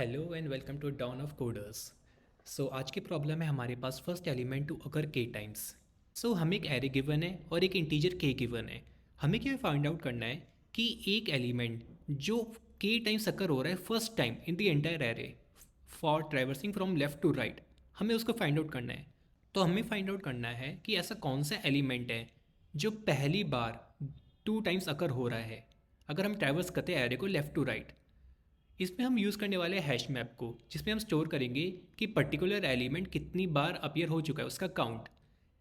Hello and welcome to dawn of coders. So आज की problem है हमारे पास first element to occur K times. सो हमें एक एरे गिवन है और एक इंटीजर के गिवन है। हमें क्या फाइंड आउट करना है कि एक एलिमेंट जो के टाइम्स अकर हो रहा है first time in the entire array for traversing from left to right, हमें उसको फाइंड आउट करना है। तो हमें फाइंड आउट करना है कि ऐसा कौन सा एलिमेंट है जो पहली बार 2 टाइम्स अकर हो रहा है अगर हम ट्रैवर्स करते हैं एरे को लेफ्ट टू राइट। इसमें हम यूज़ करने वाले हैं हैश मैप को, जिसमें हम स्टोर करेंगे कि पर्टिकुलर एलिमेंट कितनी बार अपीयर हो चुका है उसका काउंट।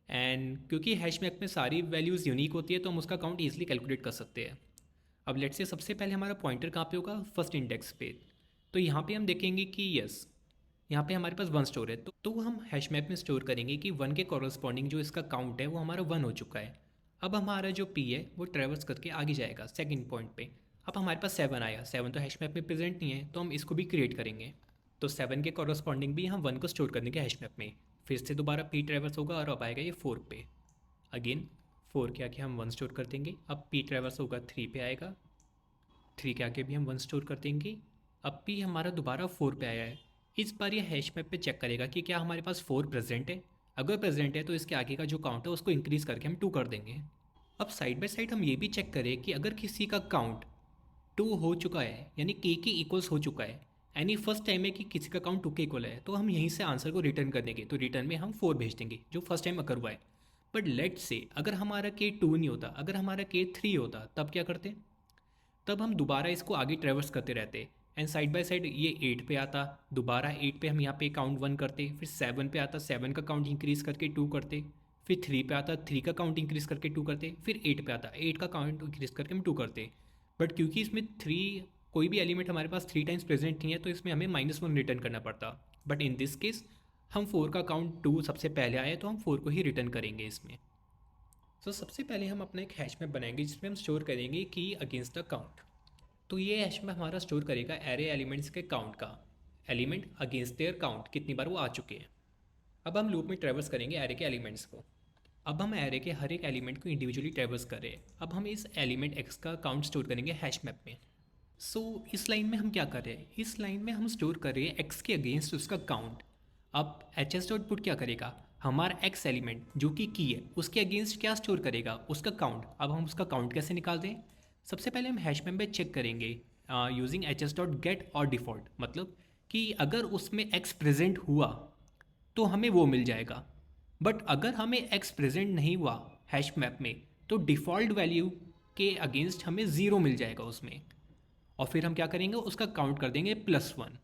एंड क्योंकि हैश मैप में सारी वैल्यूज़ यूनिक होती है तो हम उसका काउंट ईजिली कैलकुलेट कर सकते हैं। अब लेट्स से सबसे पहले हमारा पॉइंटर कहाँ पे होगा, फर्स्ट इंडेक्स पे। तो यहाँ पे हम देखेंगे कि यस, यहाँ पे हमारे पास वन स्टोर है, तो हम हैश मैप में स्टोर करेंगे कि वन के कॉरस्पॉन्डिंग जो इसका काउंट है वो हमारा वन हो चुका है। अब हमारा जो पी है वो ट्रेवर्स करके आगे जाएगा सेकंड पॉइंट पे। अब हमारे पास 7 आया, 7 तो हैश मैप में प्रेजेंट नहीं है तो हम इसको भी क्रिएट करेंगे। तो 7 के कॉरस्पॉन्डिंग भी हम वन को स्टोर कर देंगे हैश मैप में। फिर से दोबारा पी ट्रेवर्स होगा और अब आएगा ये 4 पे। अगेन 4 के आके हम वन स्टोर कर देंगे। अब पी ट्रेवर्स होगा 3 पे आएगा, 3 के आगे भी हम वन स्टोर कर देंगे। अब भी हमारा दोबारा 4 पे आया है। इस बार ये हैश मैप पे चेक करेगा कि क्या हमारे पास 4 प्रेजेंट है। अगर प्रेजेंट है तो इसके आगे का जो काउंट है उसको इंक्रीज़ करके हम 2 कर देंगे। अब साइड बाय साइड हम ये भी चेक करें कि अगर किसी का काउंट 2 हो चुका है यानी के इक्वल्स हो चुका है, यानी फर्स्ट टाइम है कि किसी का काउंट 2 के इक्वल है, तो हम यहीं से आंसर को रिटर्न कर देंगे। तो रिटर्न में हम 4 भेज देंगे जो फर्स्ट टाइम अकर हुआ है। बट लेट से अगर हमारा के 2 नहीं होता, अगर हमारा के 3 होता, तब क्या करते? तब हम दोबारा इसको आगे ट्रेवर्स करते रहते एंड साइड बाय साइड ये 8 पे आता, दोबारा 8 पे हम यहाँ पे काउंट 1 करते, फिर 7 पे आता, 7 का काउंट इंक्रीज़ करके 2 करते, फिर 3 पे आता, 3 का काउंट इंक्रीज़ करके 2 करते, फिर 8 पे आता, 8 का काउंट इंक्रीज़ करके हम 2 करते। बट क्योंकि इसमें 3 कोई भी एलिमेंट हमारे पास 3 टाइम्स प्रेजेंट नहीं है तो इसमें हमें -1 रिटर्न करना पड़ता। बट इन दिस केस हम 4 का काउंट 2 सबसे पहले आया तो हम 4 को ही रिटर्न करेंगे इसमें। तो सबसे पहले हम अपना एक हैश मैप बनाएंगे जिसमें हम स्टोर करेंगे की अगेंस्ट द काउंट। तो ये हैश मैप हमारा स्टोर करेगा एरे एलिमेंट्स के काउंट का, एलिमेंट अगेंस्ट देयर काउंट कितनी बार वो आ चुके हैं। अब हम लूप में ट्रेवर्स करेंगे एरे के एलिमेंट्स को। अब हम एरे के हर एक एलिमेंट को इंडिविजुअली ट्रेवर्स कर रहे हैं। अब हम इस एलिमेंट एक्स का काउंट स्टोर करेंगे हैश मैप में। सो इस लाइन में हम क्या कर रहे हैं, इस लाइन में हम स्टोर कर रहे हैं एक्स के अगेंस्ट उसका काउंट। अब एच एस डॉट पुट क्या करेगा, हमारा एक्स एलिमेंट जो कि की है उसके अगेंस्ट क्या स्टोर करेगा, उसका काउंट। अब हम उसका काउंट कैसे निकाल दें, सबसे पहले हम हैश मैप में चेक करेंगे using H S dot gate और डिफ़ॉल्ट, मतलब कि अगर उसमें एक्स प्रेजेंट हुआ तो हमें वो मिल जाएगा। बट अगर हमें एक्स प्रेजेंट नहीं हुआ हैश मैप में तो डिफ़ॉल्ट वैल्यू के अगेंस्ट हमें ज़ीरो मिल जाएगा उसमें। और फिर हम क्या करेंगे, उसका काउंट कर देंगे +1।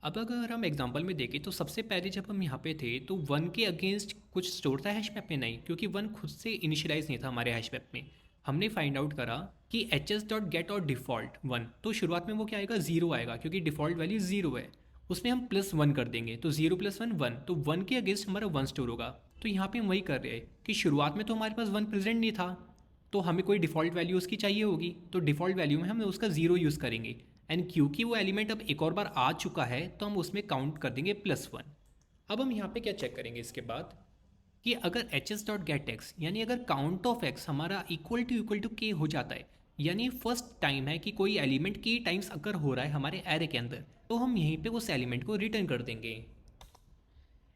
अब अगर हम एग्जांपल में देखें तो सबसे पहले जब हम यहाँ पे थे तो 1 के अगेंस्ट कुछ स्टोर था हैश मैप में, नहीं, क्योंकि 1 खुद से इनिशियलाइज नहीं था हमारे हैश मैप में। हमने फाइंड आउट करा कि एच एस डॉट गेट और डिफ़ॉल्ट 1, तो शुरुआत में वो क्या आएगा, 0 आएगा क्योंकि डिफ़ॉल्ट वैल्यू 0 है। उसमें हम +1 कर देंगे तो 0 + 1 1, तो 1 के अगेंस्ट हमारा 1 स्टोर होगा। तो यहाँ पे हम वही कर रहे हैं कि शुरुआत में तो हमारे पास 1 प्रेजेंट नहीं था तो हमें कोई डिफ़ॉल्ट वैल्यू उसकी चाहिए होगी, तो डिफ़ॉल्ट वैल्यू में हम उसका 0 यूज़ करेंगे। एंड क्योंकि वो एलिमेंट अब एक और बार आ चुका है तो हम उसमें काउंट कर देंगे +1। अब हम यहाँ पे क्या चेक करेंगे इसके बाद कि अगर H S dot get x यानी अगर काउंट ऑफ एक्स हमारा इक्वल टू के हो जाता है, यानी फर्स्ट टाइम है कि कोई एलिमेंट के टाइम्स अगर हो रहा है हमारे एरे के अंदर, तो हम यहीं पे उस एलिमेंट को रिटर्न कर देंगे।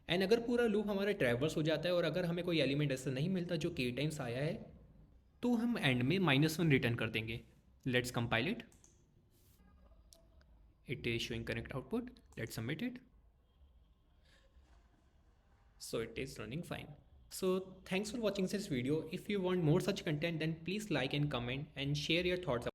एंड अगर पूरा लूप हमारा ट्रैवर्स हो जाता है और अगर हमें कोई एलिमेंट ऐसा नहीं मिलता जो के टाइम्स आया है तो हम एंड में -1 रिटर्न कर देंगे। Let's compile it, it is showing correct output. Let's submit it. So it is running fine. So thanks for watching this video. If you want more such content then please like and comment and share your thoughts